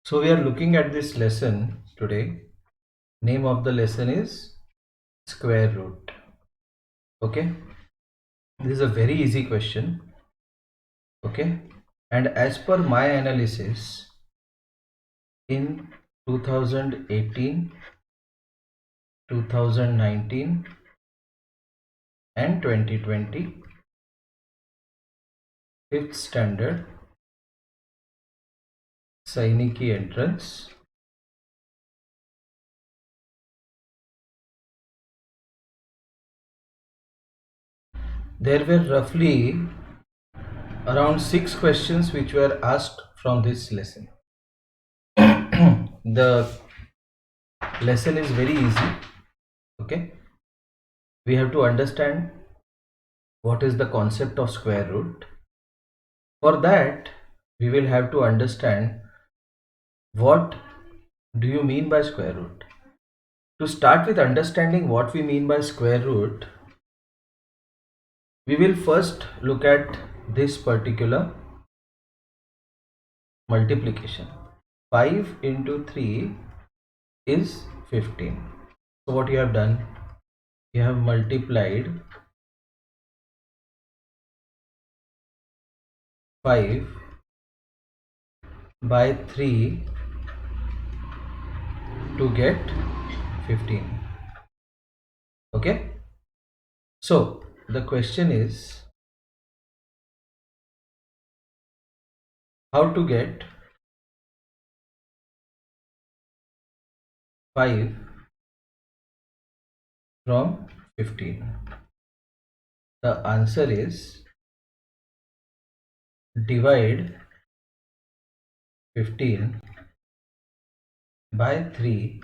So we are looking at this lesson today. Name of the lesson is square root. Okay, this is a very easy question. Okay, and as per my analysis in 2018, 2019 and 2020 fifth standard Sainik entrance, there were roughly around 6 questions which were asked from this lesson. The lesson is very easy. Okay, we have to understand what is the concept of square root. For that, we will have to understand what do you mean by square root. To start with understanding what we mean by square root, we will first look at this particular multiplication. 5 into 3 is 15. So what you have done, you have multiplied 5 by 3 to get 15. Okay, so the question is how to get 5 from 15. The answer is divide 15 by 3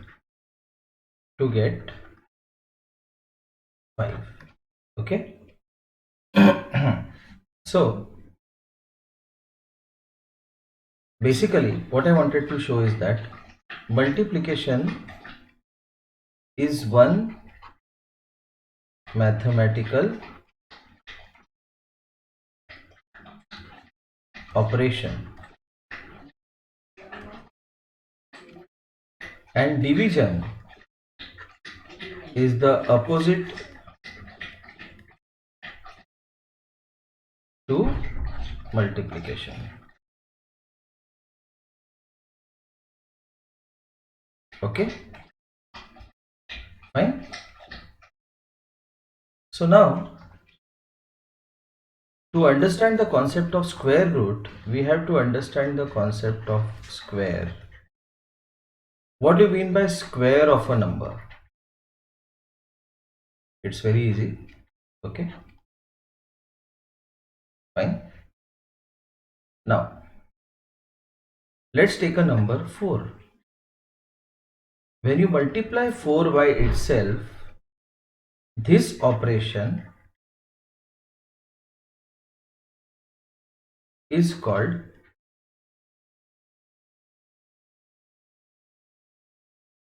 to get 5. Okay. So basically what I wanted to show is that multiplication is one mathematical operation and division is the opposite to multiplication. Okay, fine. So now to understand the concept of square root, we have to understand the concept of square. What do you mean by square of a number? It's very easy. Okay, fine. Now let's take a number 4. When you multiply 4 by itself, this operation is called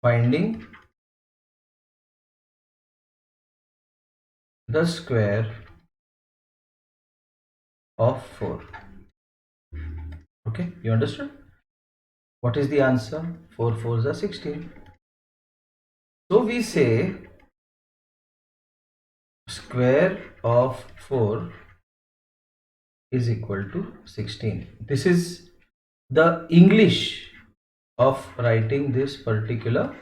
finding the square of 4. Okay, you understood? What is the answer? 4 4s are 16. So we say square of 4 is equal to 16. This is the English of writing this particular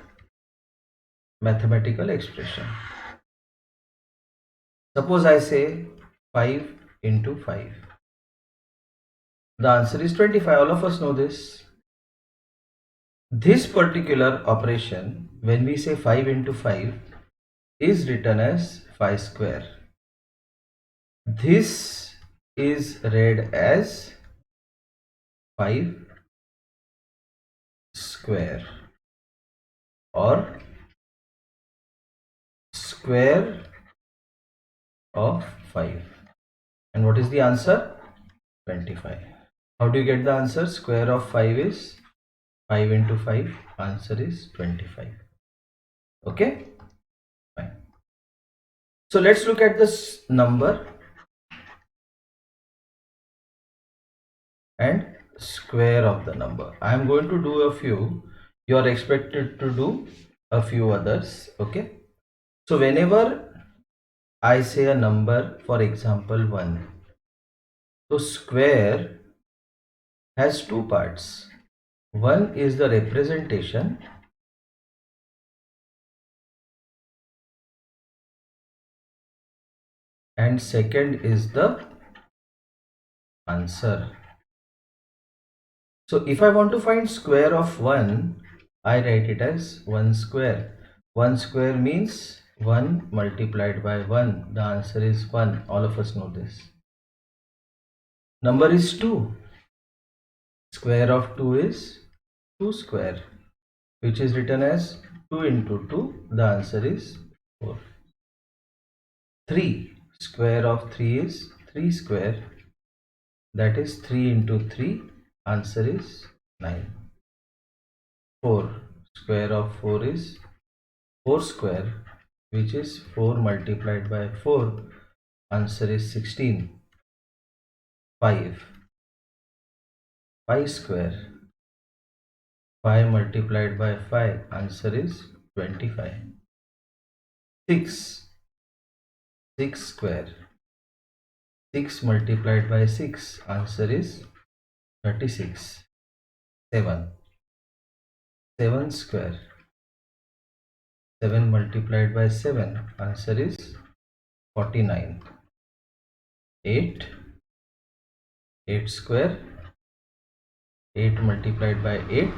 mathematical expression. Suppose I say 5 into 5. The answer is 25. All of us know this. This particular operation, when we say 5 into 5, is written as 5 square. This is read as 5 square or square of 5. And what is the answer? 25. How do you get the answer? Square of 5 is 5 into 5. Answer is 25. Okay, fine. So let's look at this number and square of the number. I am going to do a few. You are expected to do a few others. Okay. So whenever I say a number, for example 1, so square has two parts. One is the representation and second is the answer. So if I want to find square of 1, I write it as 1 square. 1 square means 1 multiplied by 1. The answer is 1. All of us know this. Number is 2. Square of 2 is 2 square, which is written as 2 into 2. The answer is 4. 3. Square of 3 is 3 square. That is 3 into 3. Answer is 9. 4. Square of 4 is 4 square, which is 4 multiplied by 4. Answer is 16. 5. 5 square. 5 multiplied by 5. Answer is 25. 6. 6 square. 6 multiplied by 6. Answer is 36. 7. 7 square. 7 multiplied by 7. Answer is 49. 8. 8 square. 8 multiplied by 8.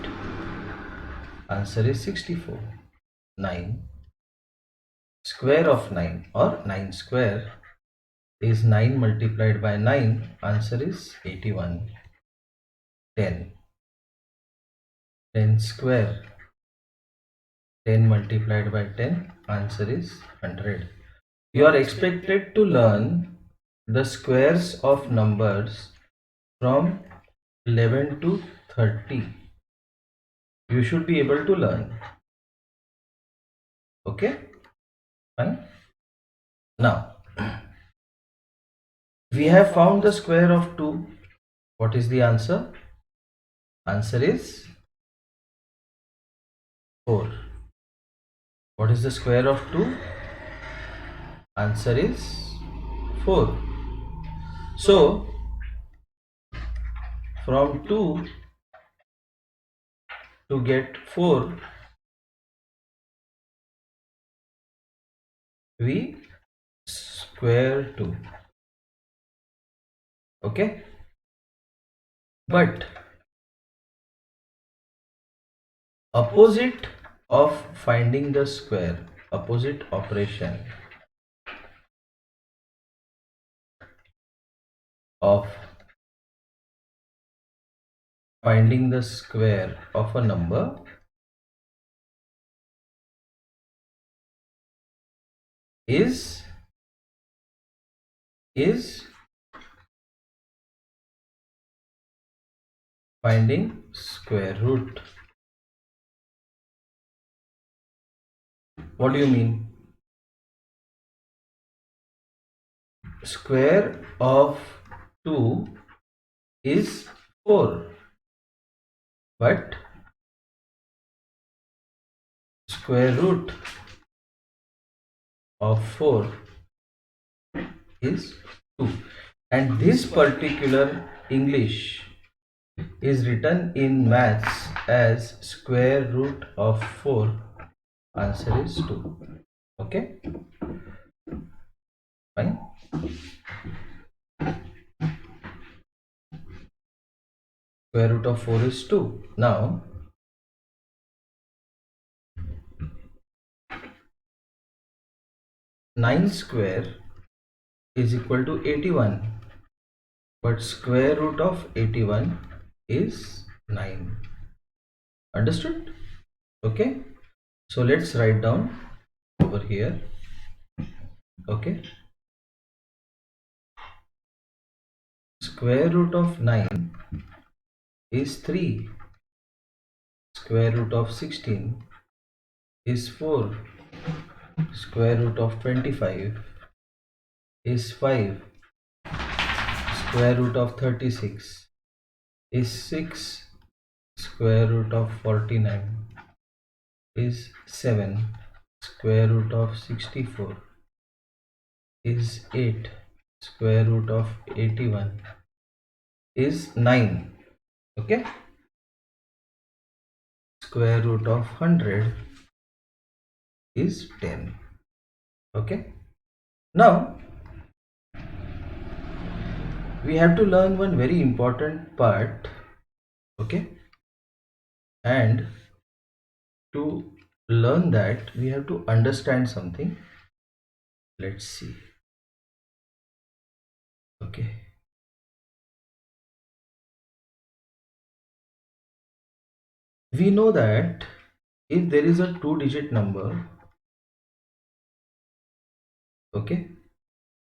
Answer is 64. 9. Square of 9 or 9 square is 9 multiplied by 9. Answer is 81. 10. 10 square. 10 multiplied by 10. Answer is 100. You are expected to learn the squares of numbers from 11 to 30. You should be able to learn. Okay? Fine. Now, we have found the square of 2. What is the answer? Answer is 4. What is the square of 2? Answer is 4. So, from 2 to get 4, we square 2. Okay? But opposite of finding the square, opposite operation of finding the square of a number is finding square root. What do you mean? Square of 2 is 4, but square root of 4 is 2, and this particular English is written in maths as square root of 4. Answer is 2. Okay, fine. Square root of 4 is 2. Now, nine square is equal to 81, but square root of 81 is 9. Understood? Okay, so let's write down over here. Okay, square root of 9 is 3. Square root of 16 is 4. Square root of 25 is 5. Square root of 36 is 6, square root of 49 is 7, square root of 64 is 8, square root of 81 is 9. Okay, square root of 100 is 10. Okay, now we have to learn one very important part. Okay, and to learn that we have to understand something. Let's see. Okay, we know that if there is a two-digit number, okay,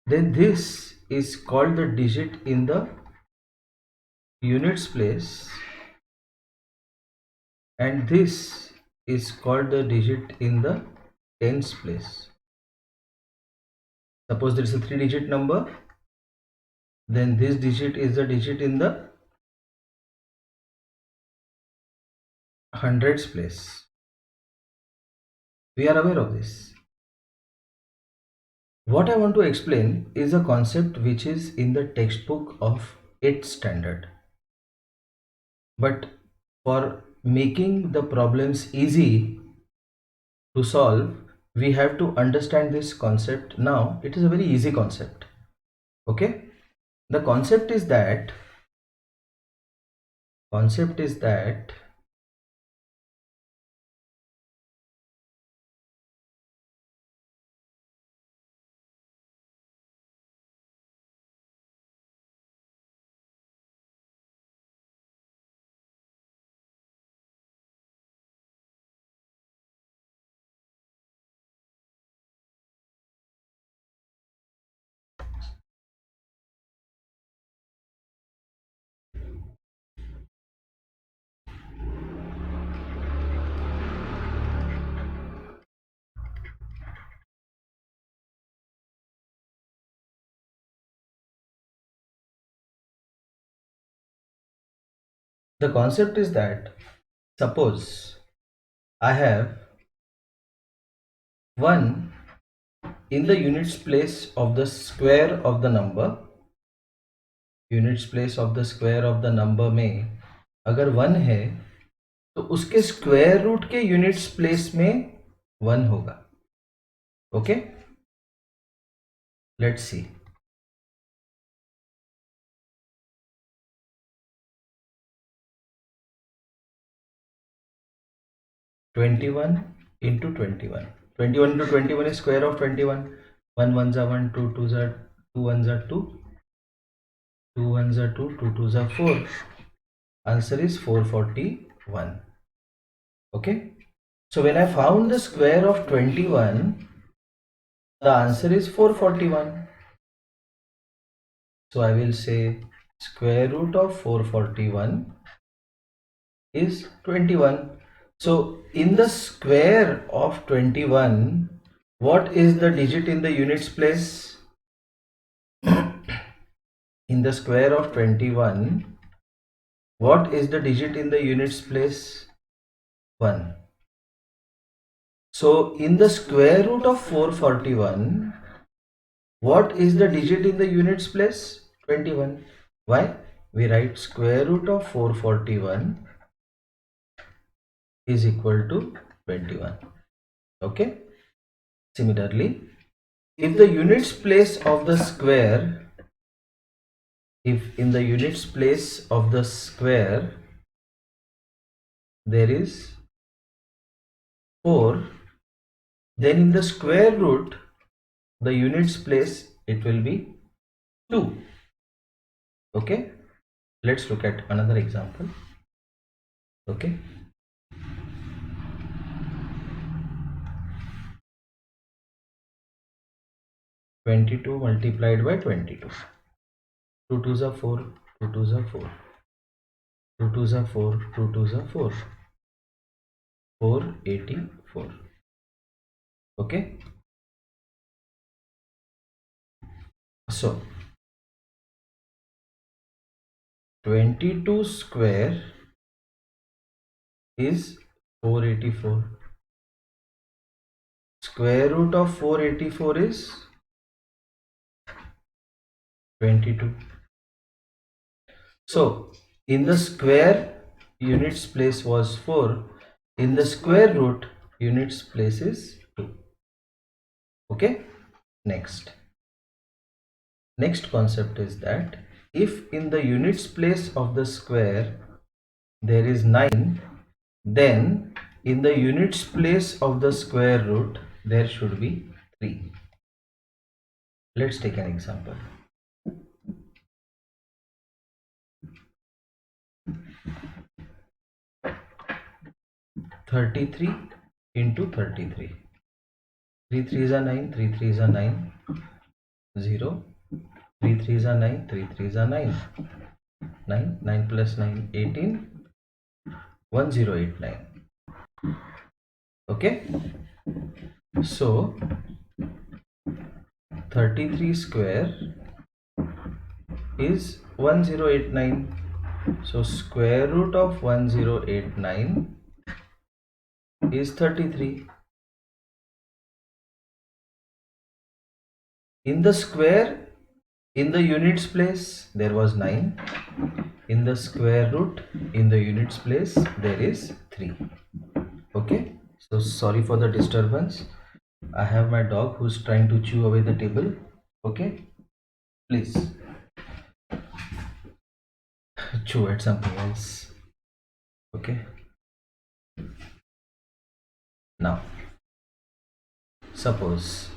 then this is called the digit in the units place, and this is called the digit in the tens place. Suppose there is a three-digit number, then this digit is the digit in the hundreds place. We are aware of this. What I want to explain is a concept which is in the textbook of 8th standard. But for making the problems easy to solve, we have to understand this concept. Now it is a very easy concept. Okay, the concept is that suppose I have 1 in the units place of the square of the number. Units place of the square of the number में अगर 1 है तो उसके square root के units place में 1 होगा. Okay, let's see. 21 into 21. 21 into 21 is square of 21. 1 ones are 1, 2 twos are 2 ones are 2, 2 ones are 2, 2 twos are 4. Answer is 441. Okay, so when I found the square of 21, the answer is 441. So I will say square root of 441 is 21. So in the square of 21, what is the digit in the units place? In the square of 21, what is the digit in the units place? 1. So in the square root of 441, what is the digit in the units place? 21. Why? We write square root of 441 is equal to 21. Okay, similarly, if the units place of the square, if in the units place of the square there is 4, then in the square root the units place it will be 2. Okay, let's look at another example. Okay, 22 multiplied by 22. 2 twos are 4, 2 twos are 4, 2 twos are 4, 2 twos are 4, 484. Okay, so 22 square is 484. Square root of 484 is 22. So in the square, units place was 4. In the square root, units place is 2. Okay. Next concept is that if in the units place of the square there is 9, then in the units place of the square root there should be 3. Let's take an example. 33 into 33. 3 3s are 9, 3 3s are 9, 0. 3 3s are 9, 3 3s are 9. 9, 9 plus 9, 18, 1089. Okay. So 33 square is 1089. So square root of 1089 is 33. In the square, in the units place there was 9. In the square root, in the units place there is 3. Okay. So sorry for the disturbance. I have my dog who's trying to chew away the table. Okay. Please chew at something else. Okay. Now suppose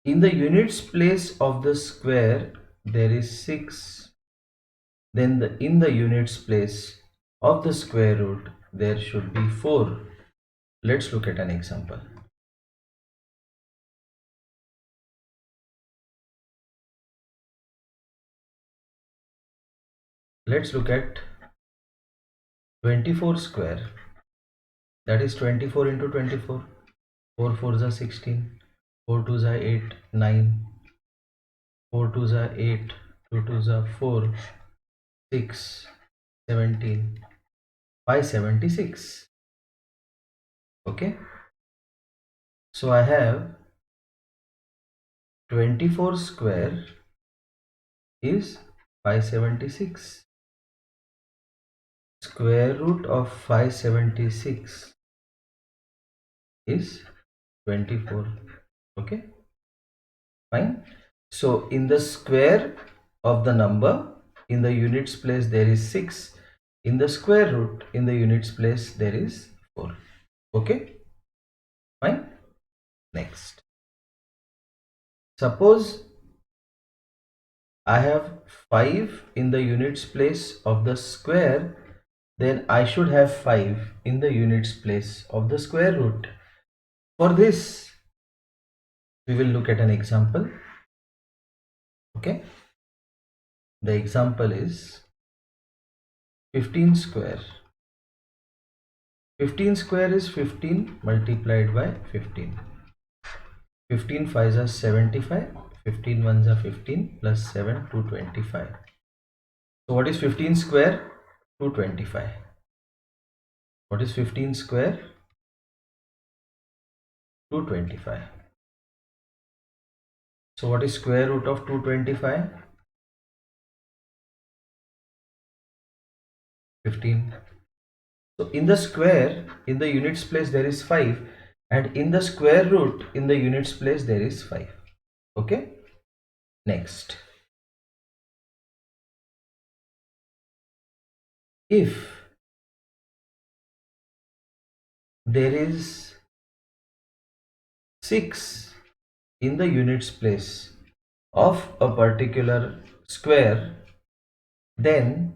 in the units place of the square there is 6, then in the units place of the square root there should be 4. Let's look at an example. Let's look at 24 square, that is 24 into 24. 4 4s are 16, 4 2s are 8, 9, 4 2s are 8, 2 2s are 4, 6, 17, 576. Okay. So I have 24 square is 576. Square root of 576 is 24. Okay, fine. So in the square of the number, in the units place there is 6. In the square root, in the units place there is 4. Okay, fine. Next, suppose I have 5 in the units place of the square, then I should have 5 in the units place of the square root. For this, we will look at an example. Okay, the example is 15 square. 15 square is 15 multiplied by 15. 15 5s are 75, 15 1s are 15 plus 7 225. So what is 15 square? 225. What is 15 square? 225. So what is square root of 225? 15. So in the square, in the units place there is 5, and in the square root, in the units place there is 5. Okay. Next, if there is 6 in the units place of a particular square, then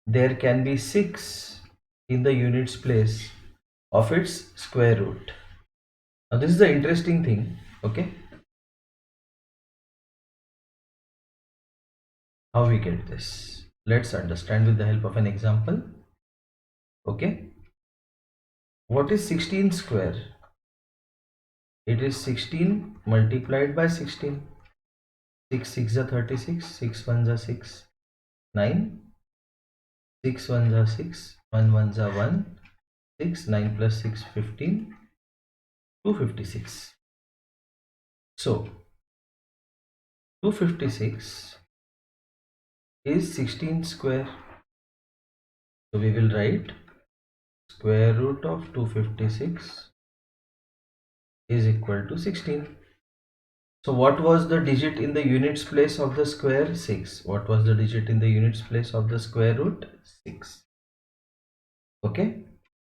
there can be 6 in the units place of its square root. Now this is the interesting thing. Okay, how we get this? Let's understand with the help of an example. Okay, What is 16 square? It is 16 multiplied by 16. 6 6 are 36, 6 1s are 6, 9, 6 1s are 6, 1 1s are 1, 6, 9 plus 6, 15, 256. So 256 is 16 square. So we will write square root of 256 is equal to 16. So what was the digit in the units place of the square? 6. What was the digit in the units place of the square root? 6. Okay.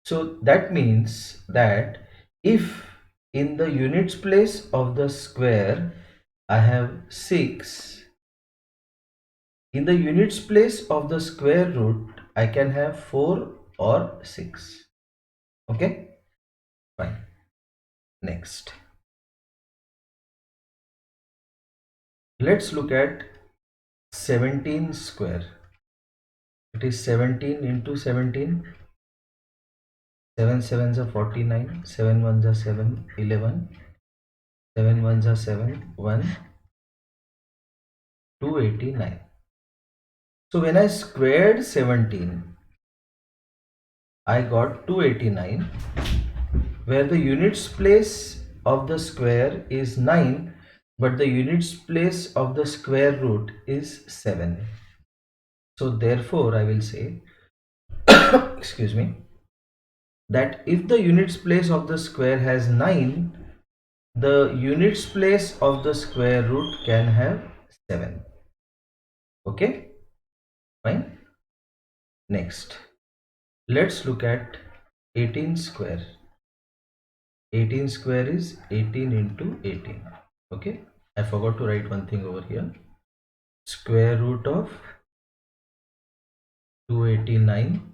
So that means that if in the units place of the square I have 6, in the units place of the square root I can have 4 or 6. Okay. Fine. Next. Let's look at 17 square. It is 17 into 17. 7 sevens are 49. 7 ones are 7, 11. 7 ones are 7, 1, 289. So when I squared 17, I got 289, where the units place of the square is 9, but the units place of the square root is 7. So therefore I will say, excuse me, that if the units place of the square has 9, the units place of the square root can have 7. Okay, fine. Next, let's look at 18 square. 18 square is 18 into 18. Okay, I forgot to write one thing over here. Square root of 289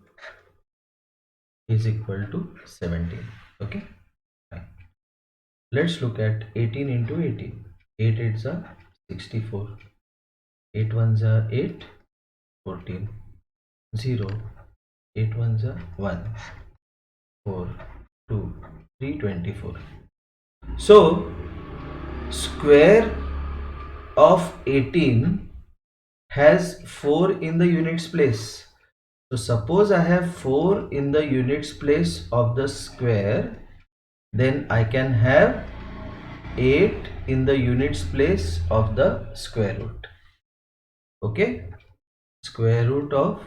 is equal to 17. Okay, fine. Let's look at 18 into 18. 8 8s are 64. 8 1s are 8, 14. 0, 8 ones are 1, 4, 2, 3, 24. So square of 18 has 4 in the units place. So suppose I have 4 in the units place of the square, then I can have 8 in the units place of the square root. Okay, square root of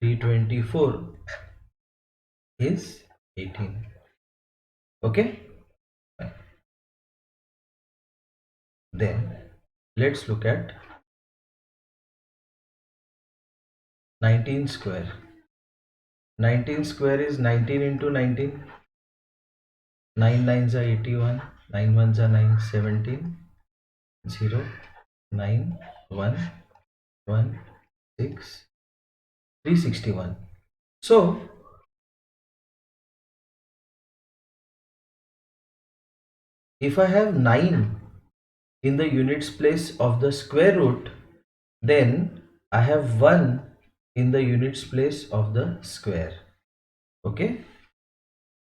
324 is 18. Okay, then let's look at 19 square. 19 square is 19 into 19. 9 nines are 81. 9 ones are 9, 17. 0, 9, 1, 1, 6, 361. So if I have 9 in the units place of the square root, then I have 1 in the units place of the square. Okay.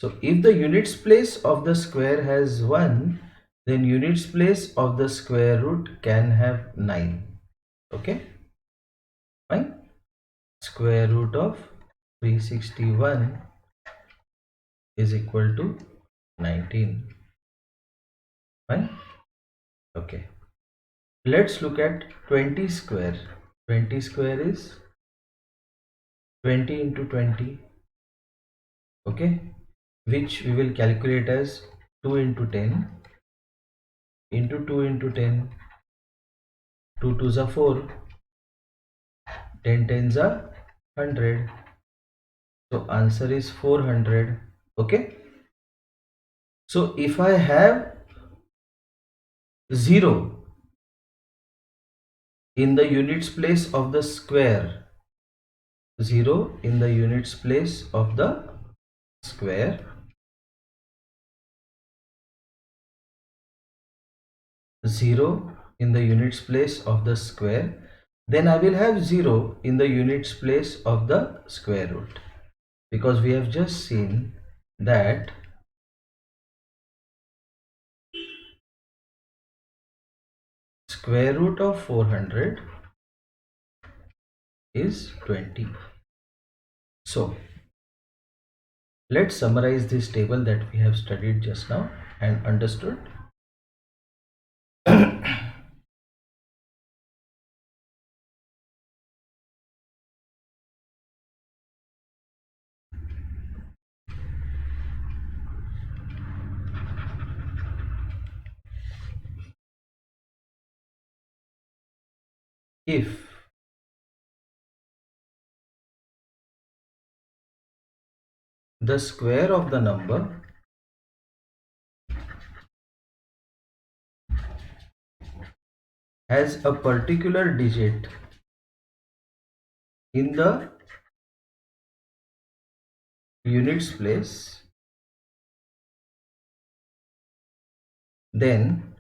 So if the units place of the square has 1, then units place of the square root can have 9. Okay, fine. Square root of 361 is equal to 19. Fine. Okay. Let's look at 20 square. 20 square is 20 into 20. Okay, which we will calculate as 2 into 10 into 2 into 10. 2 2s are 4. 10 10s are 100. So answer is 400. Okay. So if I have 0 in the units place of the square, 0 in the units place of the square, 0 in the units place of the square, then I will have 0 in the units place of the square root. because we have just seen that square root of 400 is 20. So let's summarize this table that we have studied just now and understood. If the square of the number has a particular digit in the units place, then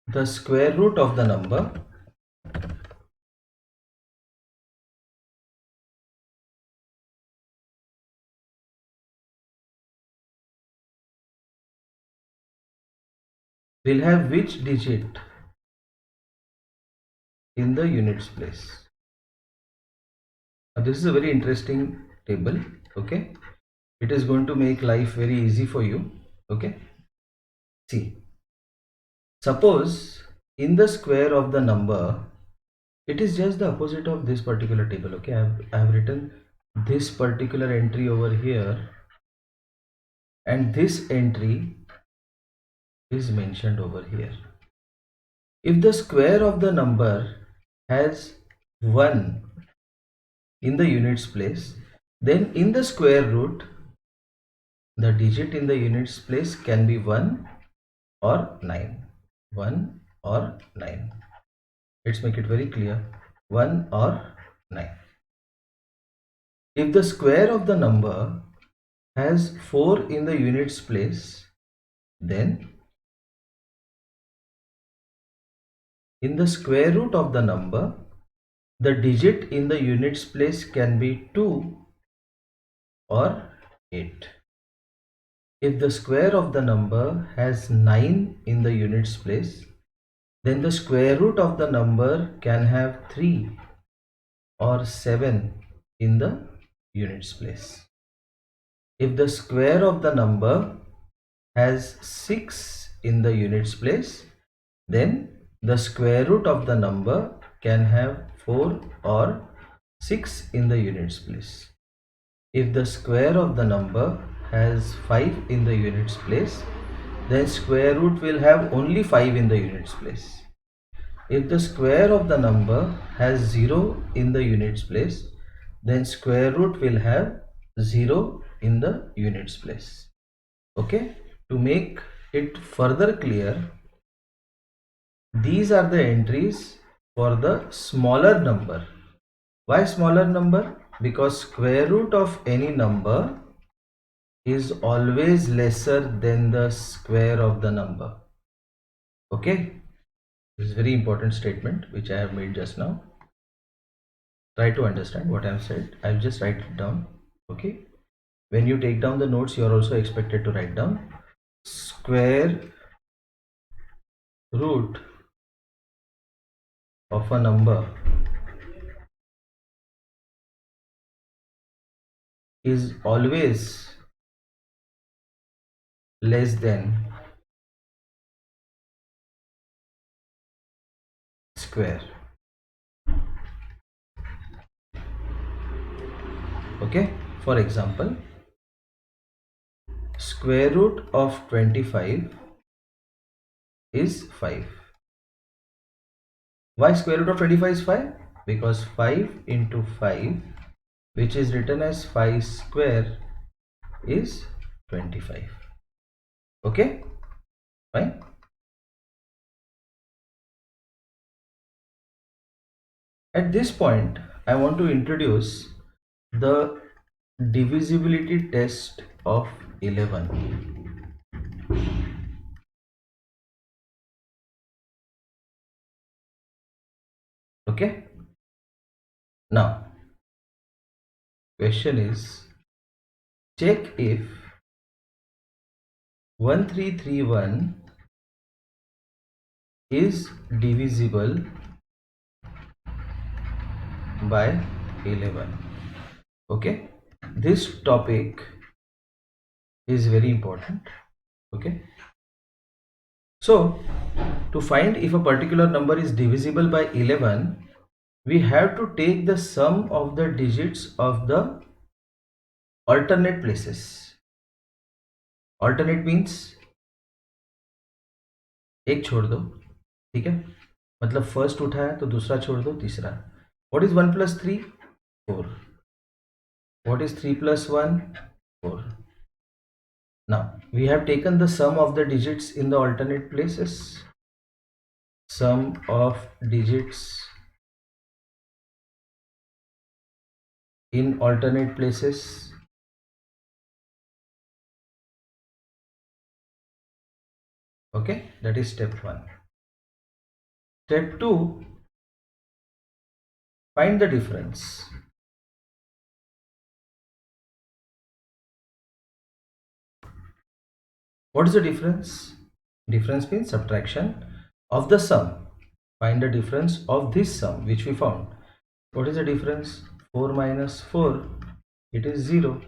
the square root of the number will have which digit in the units place. Now, this is a very interesting table. Okay, it is going to make life very easy for you. Okay, see, suppose in the square of the number, it is just the opposite of this particular table. Okay, I have written this particular entry over here, and this entry is mentioned over here. If the square of the number has 1 in the units place, then in the square root, the digit in the units place can be 1 or 9. 1 or 9. Let's make it very clear. 1 or 9. If the square of the number has 4 in the units place, then in the square root of the number, the digit in the units place can be 2 or 8. If the square of the number has 9 in the units place, then the square root of the number can have 3 or 7 in the units place. If the square of the number has 6 in the units place, then the square root of the number can have 4 or 6 in the units place. If the square of the number has 5 in the units place, then square root will have only 5 in the units place. If the square of the number has 0 in the units place, then square root will have 0 in the units place. Okay, to make it further clear, these are the entries for the smaller number. Why smaller number? Because square root of any number is always lesser than the square of the number. Okay, this is a very important statement which I have made just now. Try to understand what I have said. I'll just write it down. Okay, when you take down the notes, you are also expected to write down square root of a number is always less than square. Okay, for example, square root of 25 is 5. Why square root of 25 is 5? Because 5 into 5, which is written as 5 square, is 25. Okay, fine. At this point, I want to introduce the divisibility test of 11. Okay, now Question is, check if 1331 is divisible by 11. Okay, this topic is very important. Okay, so to find if a particular number is divisible by 11, we have to take the sum of the digits of the alternate places. Alternate means एक छोड़ दो, ठीक है, मतलब first उठाया तो दूसरा छोड़ दो, तीसरा. What is 1 + 3? 4. What is 3 + 1? 4. Now we have taken the sum of the digits in the alternate places. Sum of digits in alternate places. Okay, that is step 1. Step 2, find the difference. What is the difference? Difference means subtraction of the sum. Find the difference of this sum which we found. What is the difference? 4 minus 4, it is 0.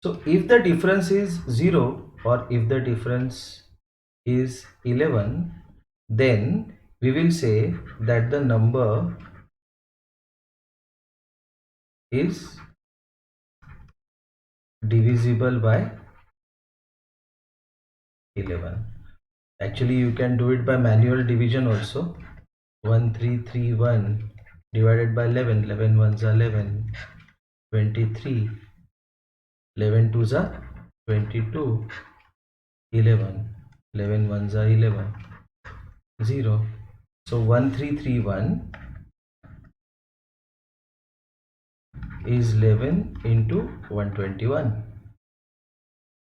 So if the difference is 0 or if the difference is 11, then we will say that the number is divisible by 11. Actually, you can do it by manual division also. 1331 divided by 11. 11 ones are 11. 23. 11 twos are 22. 11. 11 ones are 11. 0. So 1331 is 11 into 121.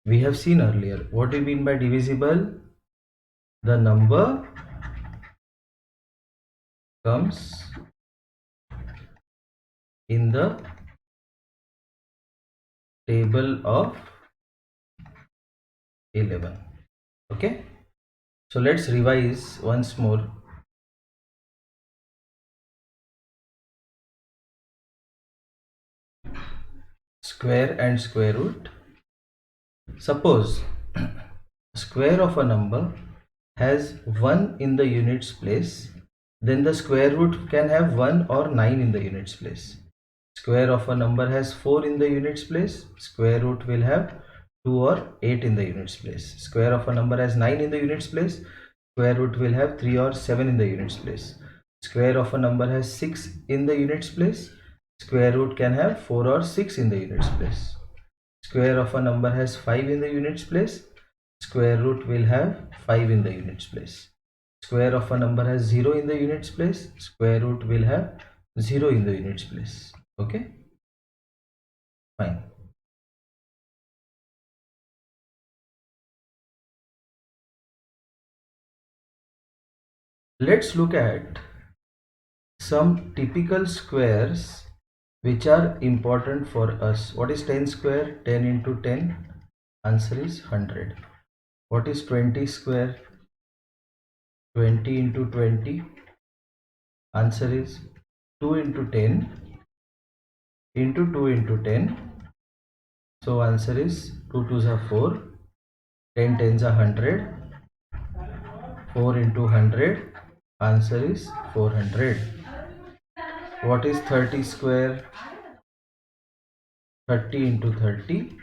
We have seen earlier. What do you mean by divisible? The number comes in the table of 11. Okay, so let's revise once more. Square and square root. Suppose square of a number has 1 in the units place, then the square root can have 1 or 9 in the units place. Square of a number has 4 in the units place, square root will have 2 or 8 in the units place. Square of a number has 9 in the units place, square root will have 3 or 7 in the units place. Square of a number has 6 in the units place, square root can have 4 or 6 in the units place. Square of a number has 5 in the units place, square root will have 5 in the units place. Square of a number has 0 in the units place, square root will have 0 in the units place. Okay, fine. Let's look at some typical squares which are important for us. What is 10 square? 10 into 10, answer is 100. What is 20 square? 20 into 20, answer is 2 into 10 into 2 into 10. So answer is 2 twos are 4, 10 tens are 100, 4 into 100, answer is 400. What is 30 square? 30 into 30,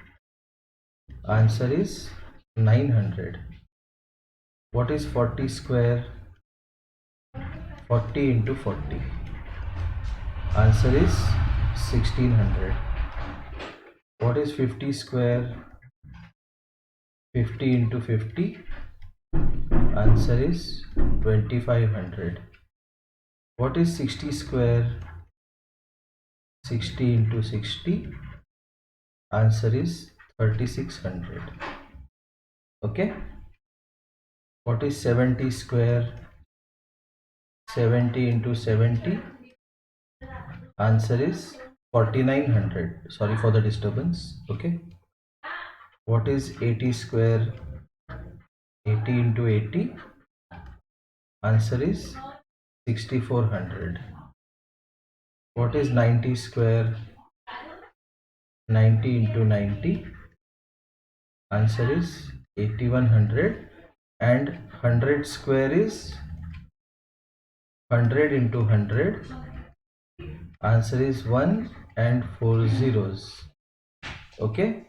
answer is 900. What is 40 square? 40 into 40, answer is 1600. What is 50 square? 50 into 50, answer is 2500. What is 60 square? 60 into 60, answer is 3600. Okay, what is 70 square? 70 into 70, answer is 4900. Sorry for the disturbance. Okay. What is 80 square? 80 into 80. Answer is 6400. What is 90 square? 90 into 90. Answer is 8100. And 100 square is 100 into 100. Answer is 1 and 4 zeros. Okay.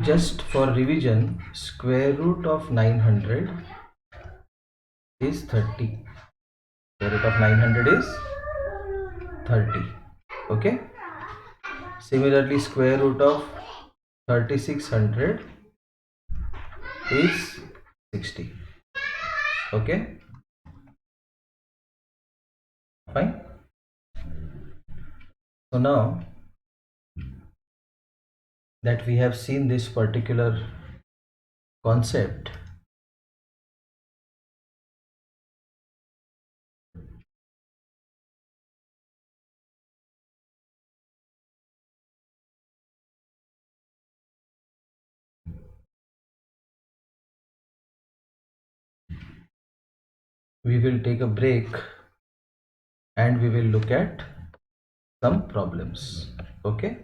Just for revision, square root of 900 is 30. Square root of 900 is 30. Okay. Similarly, square root of 3600 is 60. Okay. Fine. So now that we have seen this particular concept, we will take a break and we will look at some problems. Okay.